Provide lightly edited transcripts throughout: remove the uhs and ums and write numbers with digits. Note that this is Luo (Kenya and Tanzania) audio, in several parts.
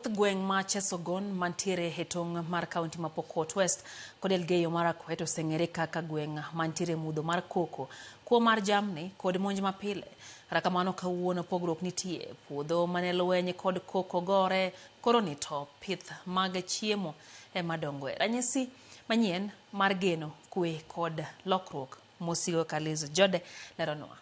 Gweng ma Chesogon mantiere hetong mar kaunti ma Pokot West kod Elgeyo Marakwet oseng'ere kaka gweng mantiere mudho mar koko, kuo mar jamni kod monj mapile. Kata kamano kawuono pogruok nitie, puodho mane lweny kod koko gore koro ni to pith mag chiemo ema dongoe. Ranyisi manyien mar geno, kwe kod lokruok mosigo Kalizo Jode leronwa.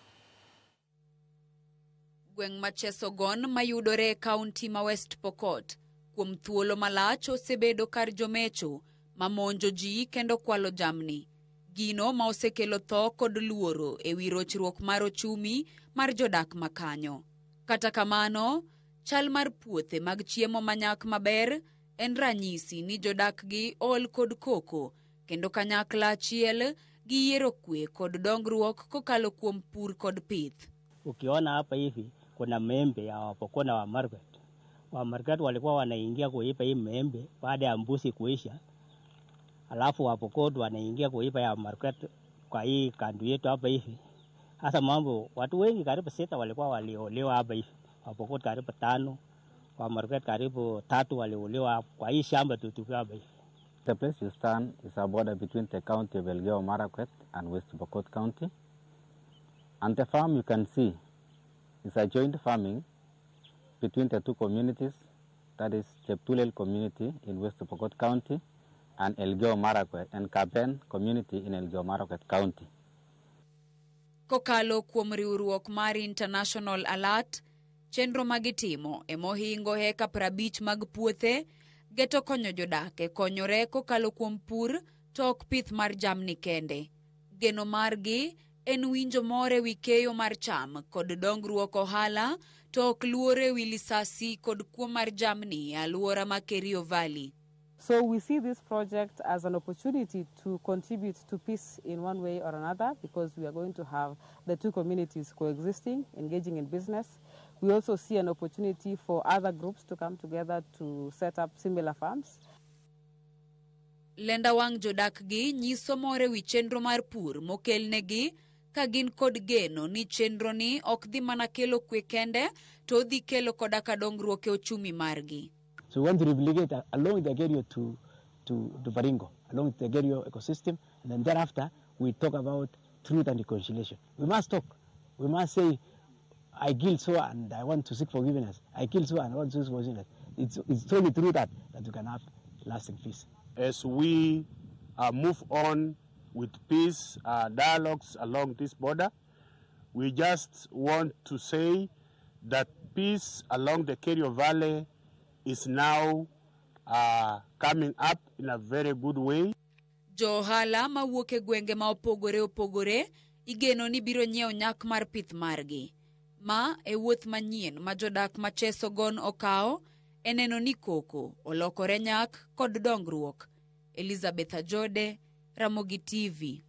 Gweng ma Chesogon mayudore kaunti ma West Pokot kuom thuolo malach osebedo kar jomecho mamonjo ji kendo kwalo jamni. Gino ma osekelo tho kod luoro ewi rochruok mar ochumi mar jodak makanyo. Kata kamano, chal mar puothe mag chiemo manyak maber en ranyisi ni jodak gi ol kod koko kendo kanyakla achiel giyiero kwe kod dongruok kokalo kuom pur kod pith. Ukiona hapa hivi kuna maembe ya Wapokot na Wamarkwet. Wamarkwet walikuwa wanaingia kuipa hii maembe baada ya mbuzi kuisha. Alafu Wapokot wanaingia kuipa ya Wamarkwet kwa hii kandu yetu hapa hivi. Hasa mambo watu wengi karibu 6 walikuwa waliolewa hapa hivi. Wapokot karibu 5, Wamarkwet karibu 3 waliolewa kwa hii shamba tutupi hapa hivi. The place you stand is a border between the county of Elgeyo Marakwet and West Pokot County. And the farm you can see is a joint farming between the two communities, that is Cheptulel community in West Pokot County and Elgeyo Marakwet and Kaben community in Elgeyo Marakwet County. Kokalo kuom riwruok mar International Alert, chenro magitimo emohingo heka 50 mag puothe, geto konyo jodak konyore kokalo kuom pur to ok pith mar jamni kende. Geno margi en winjo more wi keyo mar cham kod dongruok ohala to ok luore wi lisasi kod kuo mar jamni aluora ma Kerio Valley. So we see this project as an opportunity to contribute to peace in one way or another, because we are going to have the two communities coexisting, engaging in business. We also see an opportunity for other groups to come together to set up similar farms. Lenda wang jodak gi nyiso more wi chenro mar pur mokelnegi kagin kod geno ni chenro ni ok dhi mana kelo kwe kende to dhi kelo kodaka dongruok e ochumi margi. So we want to replicate along the Kerio to Baringo, along the Kerio ecosystem, and then thereafter we talk about truth and reconciliation. We must talk. We must say, I killed so and I want to seek forgiveness. I killed so and I want to seek forgiveness. It's only through that we can have lasting peace. As we move on with peace dialogues along this border, we just want to say that peace along the Kerio Valley is now coming up in a very good way. Johala mawuok e gwenge ma opogore igeno ni biro nyiewo nyak mar pith margi. Ma e wuoth manyien ma jodak ma Chesogon okawo e neno ni koko olokore nyak kod dongruok. Elizabeth Ajode, Ramogi TV.